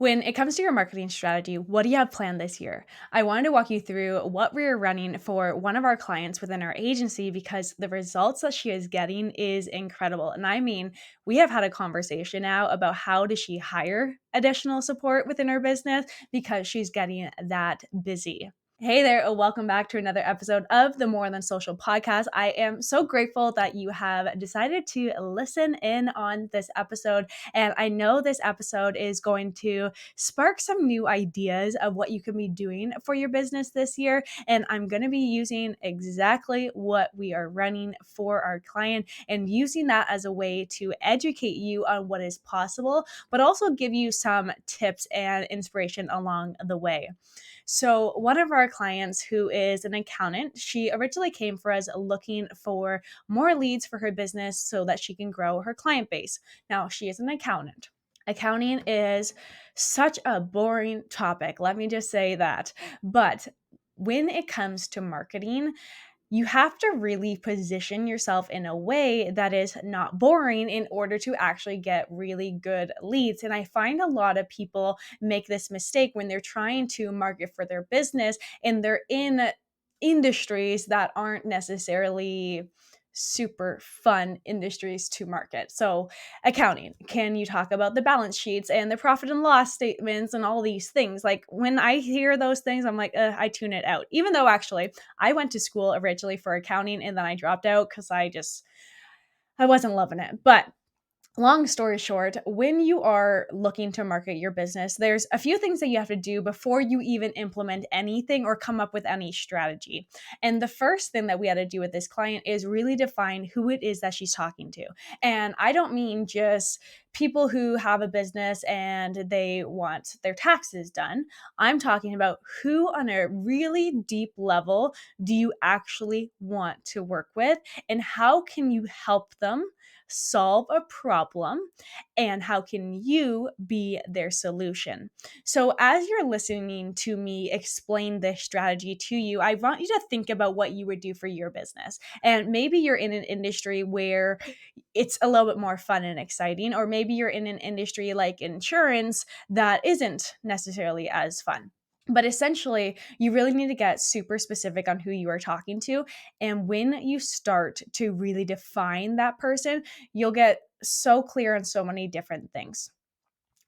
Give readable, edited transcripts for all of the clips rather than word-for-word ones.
When it comes to your marketing strategy, what do you have planned this year? I wanted to walk you through what we're running for one of our clients within our agency because the results that she is getting is incredible. And I mean, we have had a conversation now about how does she hire additional support within her business because she's getting that busy. Hey there, welcome back to another episode of the More Than Social podcast. I am so grateful that you have decided to listen in on this episode. And I know this episode is going to spark some new ideas of what you can be doing for your business this year. And I'm going to be using exactly what we are running for our client and using that as a way to educate you on what is possible, but also give you some tips and inspiration along the way. So, one of our clients who is an accountant, she originally came for us looking for more leads for her business so that she can grow her client base. Now, she is an accountant. Accounting is such a boring topic. Let me just say that. But when it comes to marketing, you have to really position yourself in a way that is not boring in order to actually get really good leads. And I find a lot of people make this mistake when they're trying to market for their business and they're in industries that aren't necessarily super fun industries to market. So, accounting, can you talk about the balance sheets and the profit and loss statements and all these things? Like when I hear those things, I'm like, I tune it out. Even though actually I went to school originally for accounting and then I dropped out because I wasn't loving it. But long story short, when you are looking to market your business, there's a few things that you have to do before you even implement anything or come up with any strategy. And the first thing that we had to do with this client is really define who it is that she's talking to. And I don't mean just people who have a business and they want their taxes done. I'm talking about who on a really deep level do you actually want to work with and how can you help them solve a problem, and how can you be their solution? So, as you're listening to me explain this strategy to you, I want you to think about what you would do for your business. And maybe you're in an industry where it's a little bit more fun and exciting, or maybe you're in an industry like insurance that isn't necessarily as fun. But essentially, you really need to get super specific on who you are talking to. And when you start to really define that person, you'll get so clear on so many different things.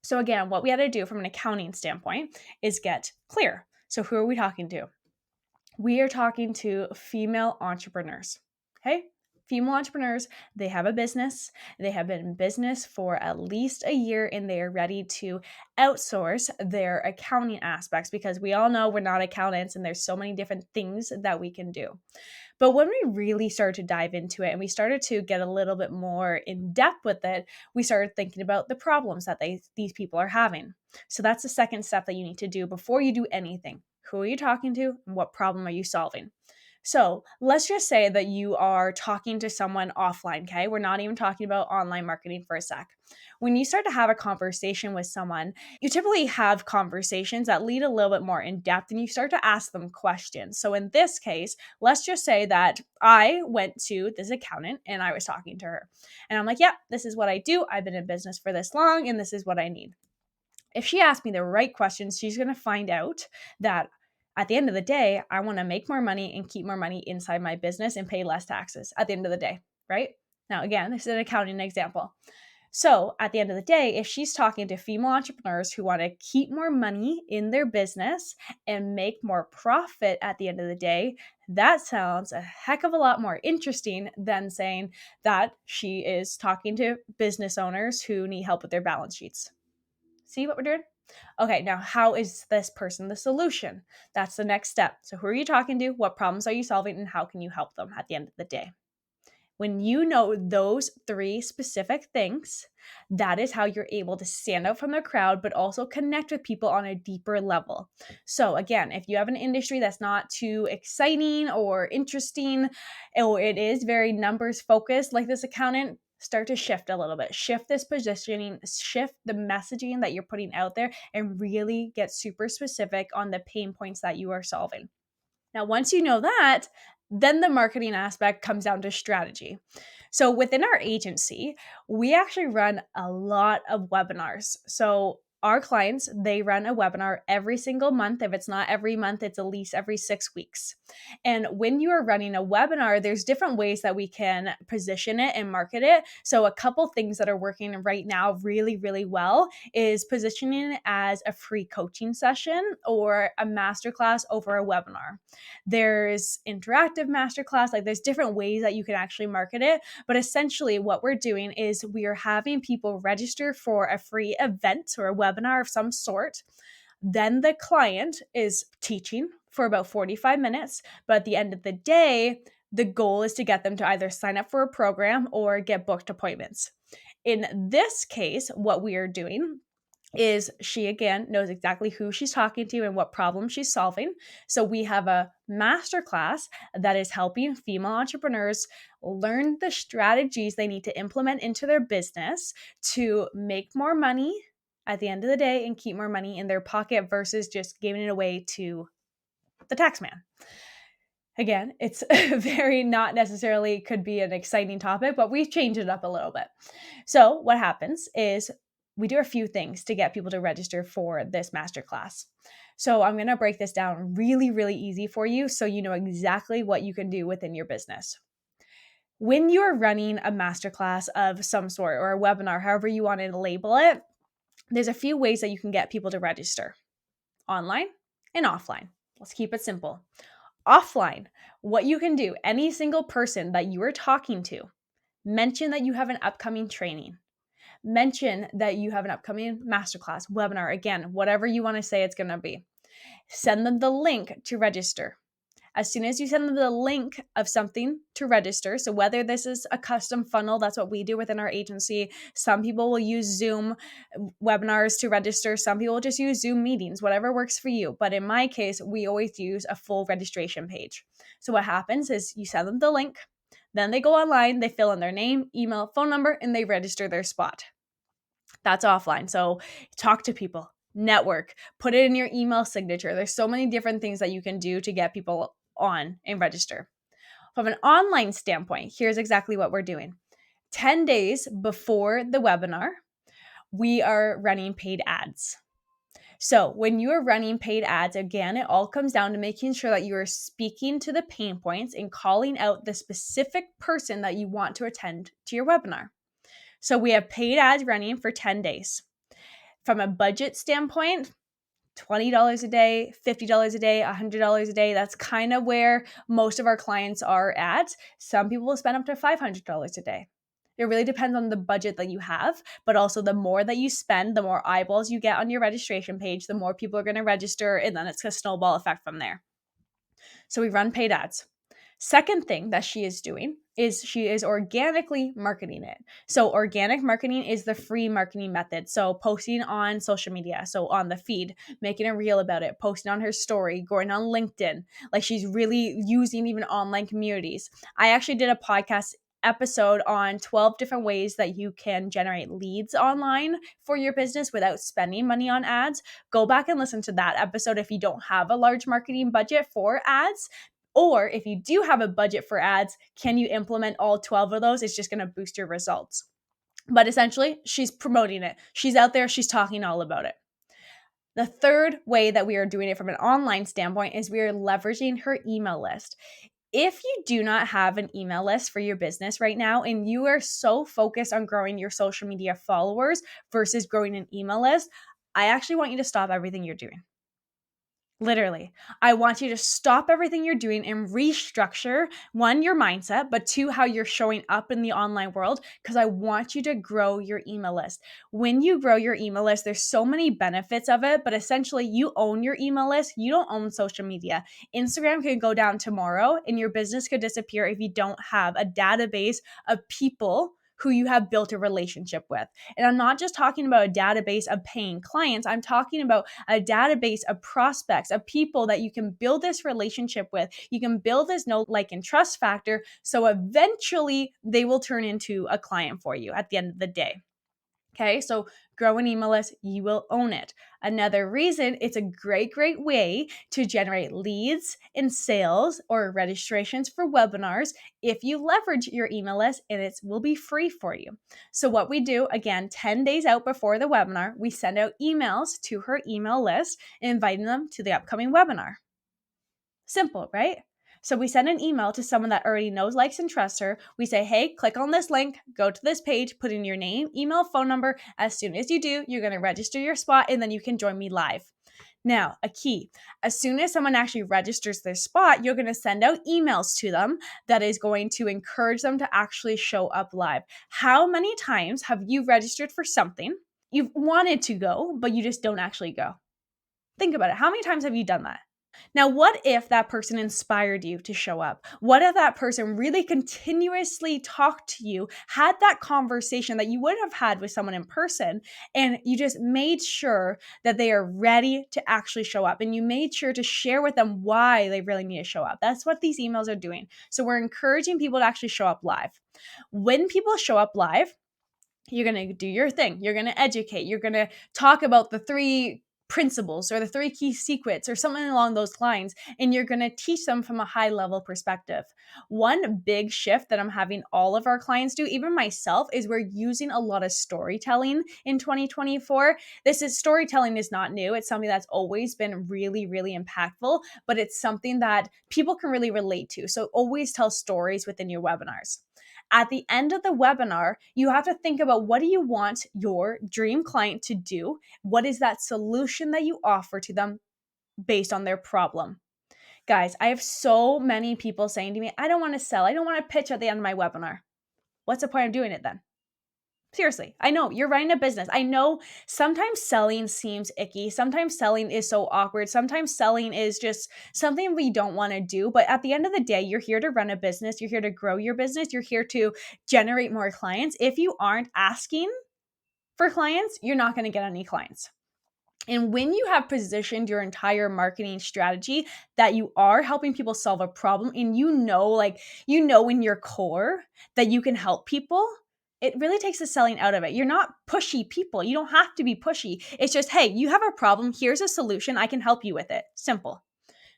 So, again, what we had to do from an accounting standpoint is get clear. So, who are we talking to? We are talking to female entrepreneurs. Okay? Female entrepreneurs, they have a business. They have been in business for at least a year and they are ready to outsource their accounting aspects because we all know we're not accountants and there's so many different things that we can do. But when we really started to dive into it and we started to get a little bit more in depth with it, we started thinking about the problems that these people are having. So that's the second step that you need to do before you do anything. Who are you talking to and what problem are you solving? So let's just say that you are talking to someone offline, okay? We're not even talking about online marketing for a sec. When you start to have a conversation with someone, you typically have conversations that lead a little bit more in depth and you start to ask them questions. So in this case, let's just say that I went to this accountant and I was talking to her. And I'm like, yeah, this is what I do. I've been in business for this long and this is what I need. If she asks me the right questions, she's going to find out that at the end of the day, I want to make more money and keep more money inside my business and pay less taxes at the end of the day, right? Now, again, this is an accounting example. So, at the end of the day, if she's talking to female entrepreneurs who want to keep more money in their business and make more profit at the end of the day, that sounds a heck of a lot more interesting than saying that she is talking to business owners who need help with their balance sheets. See what we're doing? Okay, now how is this person the solution? That's the next step. So, who are you talking to? What problems are you solving? And how can you help them at the end of the day? When you know those three specific things, that is how you're able to stand out from the crowd, but also connect with people on a deeper level. So, again, if you have an industry that's not too exciting or interesting, or it is very numbers focused, like this accountant, start to shift a little bit. Shift this positioning, shift the messaging that you're putting out there, and really get super specific on the pain points that you are solving. Now, once you know that, then the marketing aspect comes down to strategy. So within our agency, we actually run a lot of webinars. So our clients, they run a webinar every single month. If it's not every month, it's at least every 6 weeks. And when you are running a webinar, there's different ways that we can position it and market it. So a couple things that are working right now really, really well is positioning it as a free coaching session or a masterclass over a webinar. There's interactive masterclass, like there's different ways that you can actually market it. But essentially what we're doing is we are having people register for a free event or a webinar of some sort. Then the client is teaching for about 45 minutes. But at the end of the day, the goal is to get them to either sign up for a program or get booked appointments. In this case, what we are doing is she again knows exactly who she's talking to and what problem she's solving. So we have a masterclass that is helping female entrepreneurs learn the strategies they need to implement into their business to make more money at the end of the day and keep more money in their pocket versus just giving it away to the tax man. Again, it's very not necessarily could be an exciting topic, but we've changed it up a little bit. So what happens is we do a few things to get people to register for this masterclass. So I'm going to break this down really, really easy for you so you know exactly what you can do within your business. When you're running a masterclass of some sort or a webinar, however you want to label it, there's a few ways that you can get people to register: online and offline. Let's keep it simple. Offline, what you can do, any single person that you are talking to, mention that you have an upcoming training. Mention that you have an upcoming masterclass, webinar, again, whatever you want to say it's going to be. Send them the link to register. As soon as you send them the link of something to register, so whether this is a custom funnel, that's what we do within our agency. Some people will use Zoom webinars to register. Some people just use Zoom meetings, whatever works for you. But in my case, we always use a full registration page. So what happens is you send them the link, then they go online, they fill in their name, email, phone number, and they register their spot. That's offline. So talk to people, network, put it in your email signature. There's so many different things that you can do to get people on and register. From an online standpoint, here's exactly what we're doing. 10 days before the webinar, we are running paid ads. So when you are running paid ads, again, it all comes down to making sure that you are speaking to the pain points and calling out the specific person that you want to attend to your webinar. So we have paid ads running for 10 days. From a budget standpoint, $20 a day, $50 a day, $100 a day. That's kind of where most of our clients are at. Some people will spend up to $500 a day. It really depends on the budget that you have, but also the more that you spend, the more eyeballs you get on your registration page, the more people are going to register, and then it's a snowball effect from there. So we run paid ads. Second thing that she is doing is she is organically marketing it. So organic marketing is the free marketing method. So posting on social media, so on the feed, making a reel about it, posting on her story, going on LinkedIn. Like she's really using even online communities. I actually did a podcast episode on 12 different ways that you can generate leads online for your business without spending money on ads. Go back and listen to that episode if you don't have a large marketing budget for ads. Or if you do have a budget for ads, can you implement all 12 of those? It's just going to boost your results. But essentially, she's promoting it. She's out there. She's talking all about it. The third way that we are doing it from an online standpoint is we are leveraging her email list. If you do not have an email list for your business right now and you are so focused on growing your social media followers versus growing an email list, I actually want you to stop everything you're doing. Literally, I want you to stop everything you're doing and restructure, one, your mindset, but two, how you're showing up in the online world, because I want you to grow your email list. When you grow your email list, there's so many benefits of it, but essentially you own your email list. You don't own social media. Instagram could go down tomorrow and your business could disappear if you don't have a database of people who you have built a relationship with. And I'm not just talking about a database of paying clients. I'm talking about a database of prospects, of people that you can build this relationship with. You can build this know, like, and trust factor. So eventually they will turn into a client for you at the end of the day. Okay, so grow an email list, you will own it. Another reason it's a great way to generate leads and sales or registrations for webinars if you leverage your email list, and it will be free for you. So, what we do again, 10 days out before the webinar, we send out emails to her email list, inviting them to the upcoming webinar. Simple, right? So we send an email to someone that already knows, likes, and trusts her. We say, hey, click on this link, go to this page, put in your name, email, phone number. As soon as you do, you're going to register your spot, and then you can join me live. Now, a key, as soon as someone actually registers their spot, you're going to send out emails to them that is going to encourage them to actually show up live. How many times have you registered for something? You've wanted to go, but you just don't actually go. Think about it. How many times have you done that? Now, what if that person inspired you to show up? What if that person really continuously talked to you, had that conversation that you would have had with someone in person, and you just made sure that they are ready to actually show up, and you made sure to share with them why they really need to show up? That's what these emails are doing. So we're encouraging people to actually show up live. When people show up live, you're going to do your thing. You're going to educate. You're going to talk about the three principles or the three key secrets or something along those lines, and you're going to teach them from a high level perspective. One big shift that I'm having all of our clients do, even myself, is we're using a lot of storytelling in 2024. Storytelling is not new. It's something that's always been really impactful, but it's something that people can really relate to. So always tell stories within your webinars. At the end of the webinar, you have to think about, what do you want your dream client to do? What is that solution that you offer to them based on their problem? Guys, I have so many people saying to me, I don't want to sell. I don't want to pitch at the end of my webinar. What's the point of doing it then? Seriously, I know you're running a business. I know sometimes selling seems icky. Sometimes selling is so awkward. Sometimes selling is just something we don't want to do. But at the end of the day, you're here to run a business. You're here to grow your business. You're here to generate more clients. If you aren't asking for clients, you're not going to get any clients. And when you have positioned your entire marketing strategy that you are helping people solve a problem, and in your core that you can help people, it really takes the selling out of it. You're not pushy people. You don't have to be pushy. It's just, hey, you have a problem. Here's a solution. I can help you with it. Simple.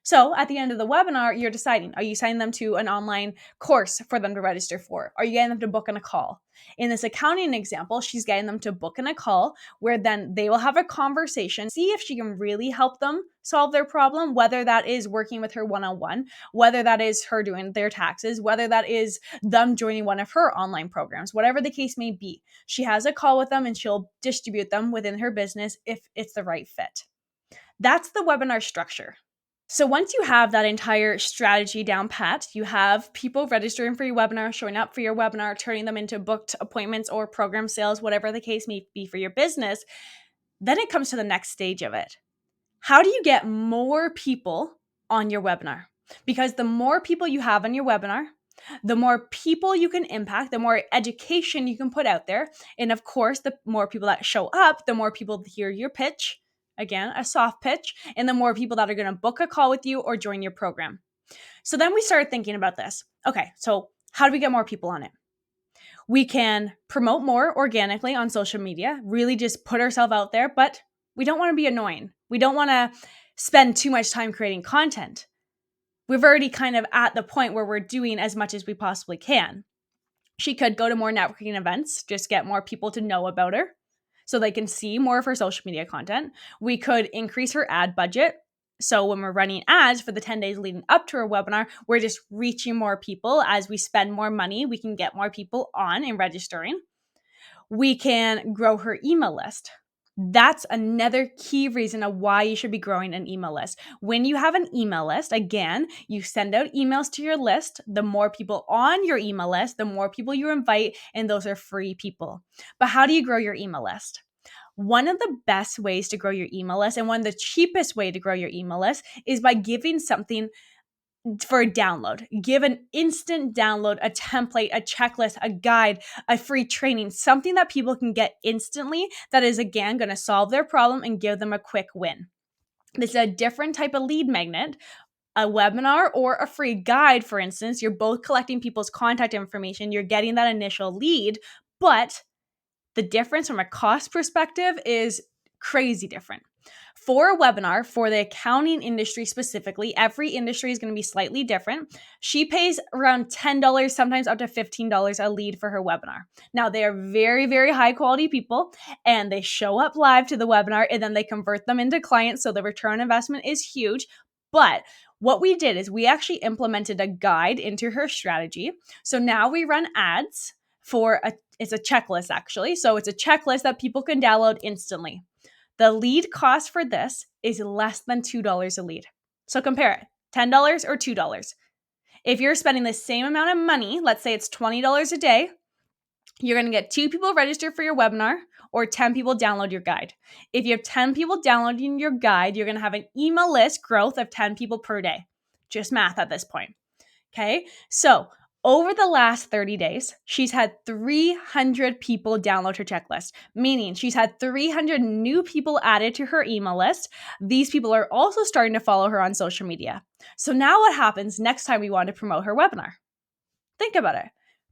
So at the end of the webinar, you're deciding, are you signing them to an online course for them to register for? Are you getting them to book in a call? In this accounting example, she's getting them to book in a call where then they will have a conversation, see if she can really help them solve their problem, whether that is working with her one-on-one, whether that is her doing their taxes, whether that is them joining one of her online programs, whatever the case may be. She has a call with them and she'll distribute them within her business if it's the right fit. That's the webinar structure. So once you have that entire strategy down pat, you have people registering for your webinar, showing up for your webinar, turning them into booked appointments or program sales, whatever the case may be for your business, then it comes to the next stage of it. How do you get more people on your webinar? Because the more people you have on your webinar, the more people you can impact, the more education you can put out there. And of course, the more people that show up, the more people hear your pitch. Again, a soft pitch, and the more people that are going to book a call with you or join your program. So then we started thinking about this. Okay, so how do we get more people on it? We can promote more organically on social media, really just put ourselves out there, but we don't want to be annoying. We don't want to spend too much time creating content. We've already kind of at the point where we're doing as much as we possibly can. She could go to more networking events, just get more people to know about her so they can see more of her social media content. We could increase her ad budget. So when we're running ads for the 10 days leading up to her webinar, we're just reaching more people. As we spend more money, we can get more people on and registering. We can grow her email list. That's another key reason of why you should be growing an email list. When you have an email list, again, you send out emails to your list. The more people on your email list, the more people you invite, and those are free people. But how do you grow your email list? One of the best ways to grow your email list, and one of the cheapest way to grow your email list, is by giving something for a download. Give an instant download, a template, a checklist, a guide, a free training, something that people can get instantly that is, again, going to solve their problem and give them a quick win. This is a different type of lead magnet. A webinar or a free guide, for instance, you're both collecting people's contact information, you're getting that initial lead, but The difference from a cost perspective is crazy different. For a webinar, for the accounting industry specifically, every industry is going to be slightly different. She pays around $10, sometimes up to $15 a lead for her webinar. Now, they are very, very high quality people, and they show up live to the webinar, and then they convert them into clients. So the return on investment is huge. But what we did is we actually implemented a guide into her strategy. So now we run ads it's a checklist actually. So it's a checklist that people can download instantly. The lead cost for this is less than $2 a lead. So compare it, $10 or $2. If you're spending the same amount of money, let's say it's $20 a day, you're going to get 2 people registered for your webinar or 10 people download your guide. If you have 10 people downloading your guide, you're going to have an email list growth of 10 people per day. Just math at this point. Okay, so over the last 30 days, she's had 300 people download her checklist, meaning she's had 300 new people added to her email list. These people are also starting to follow her on social media. So now what happens next time we want to promote her webinar? Think about it.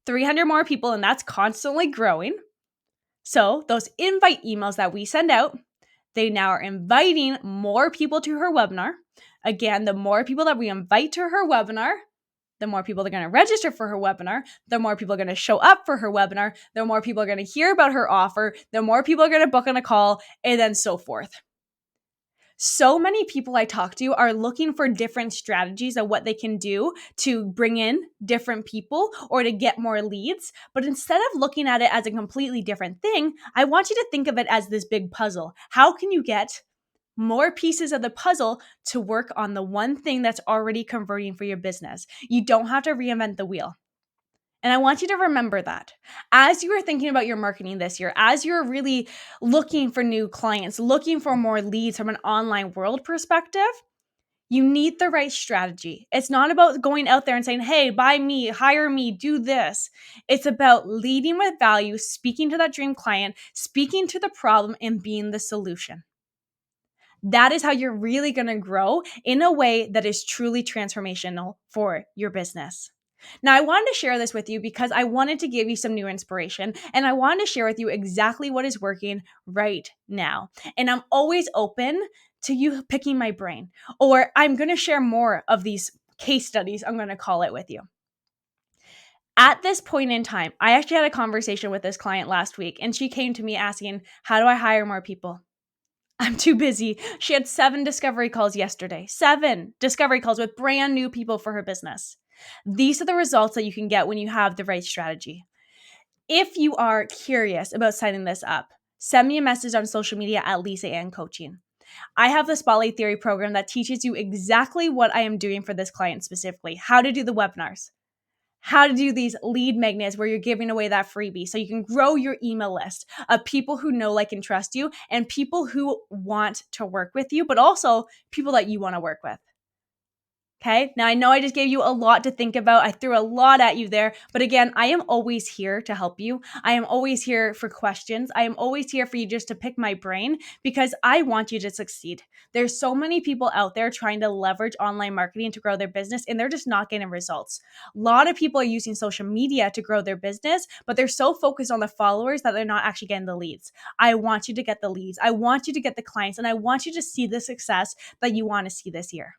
300 more people, and that's constantly growing. So those invite emails that we send out, they now are inviting more people to her webinar. Again, the more people that we invite to her webinar, the more people are going to register for her webinar, the more people are going to show up for her webinar, the more people are going to hear about her offer, the more people are going to book on a call, and then so forth. So many people I talk to are looking for different strategies of what they can do to bring in different people or to get more leads. But instead of looking at it as a completely different thing, I want you to think of it as this big puzzle. How can you get more pieces of the puzzle to work on the one thing that's already converting for your business? You don't have to reinvent the wheel. And I want you to remember that as you are thinking about your marketing this year, as you're really looking for new clients, looking for more leads from an online world perspective, you need the right strategy. It's not about going out there and saying, hey, buy me, hire me, do this. It's about leading with value, speaking to that dream client, speaking to the problem, and being the solution. That is how you're really going to grow in a way that is truly transformational for your business. Now, I wanted to share this with you because I wanted to give you some new inspiration, and I wanted to share with you exactly what is working right now. And I'm always open to you picking my brain, or I'm going to share more of these case studies, I'm going to call it, with you. At this point in time, I actually had a conversation with this client last week, and she came to me asking, how do I hire more people? I'm too busy. She had 7 discovery calls yesterday. 7 discovery calls with brand new people for her business. These are the results that you can get when you have the right strategy. If you are curious about setting this up, send me a message on social media at Lisa Ann Coaching. I have the Spotlight Theory program that teaches you exactly what I am doing for this client specifically, how to do the webinars, how to do these lead magnets where you're giving away that freebie so you can grow your email list of people who know, like, and trust you, and people who want to work with you, but also people that you want to work with. Okay, now I know I just gave you a lot to think about. I threw a lot at you there, but again, I am always here to help you. I am always here for questions. I am always here for you just to pick my brain because I want you to succeed. There's so many people out there trying to leverage online marketing to grow their business, and they're just not getting results. A lot of people are using social media to grow their business, but they're so focused on the followers that they're not actually getting the leads. I want you to get the leads. I want you to get the clients, and I want you to see the success that you want to see this year.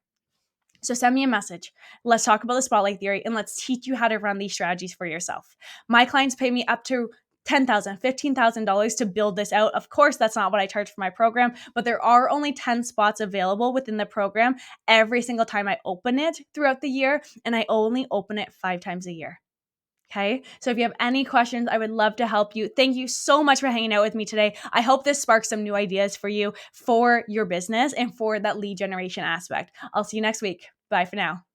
So send me a message. Let's talk about the Spotlight Theory, and let's teach you how to run these strategies for yourself. My clients pay me up to $10,000, $15,000 to build this out. Of course, that's not what I charge for my program, but there are only 10 spots available within the program every single time I open it throughout the year, and I only open it 5 times a year. Okay, so if you have any questions, I would love to help you. Thank you so much for hanging out with me today. I hope this sparks some new ideas for you for your business and for that lead generation aspect. I'll see you next week. Bye for now.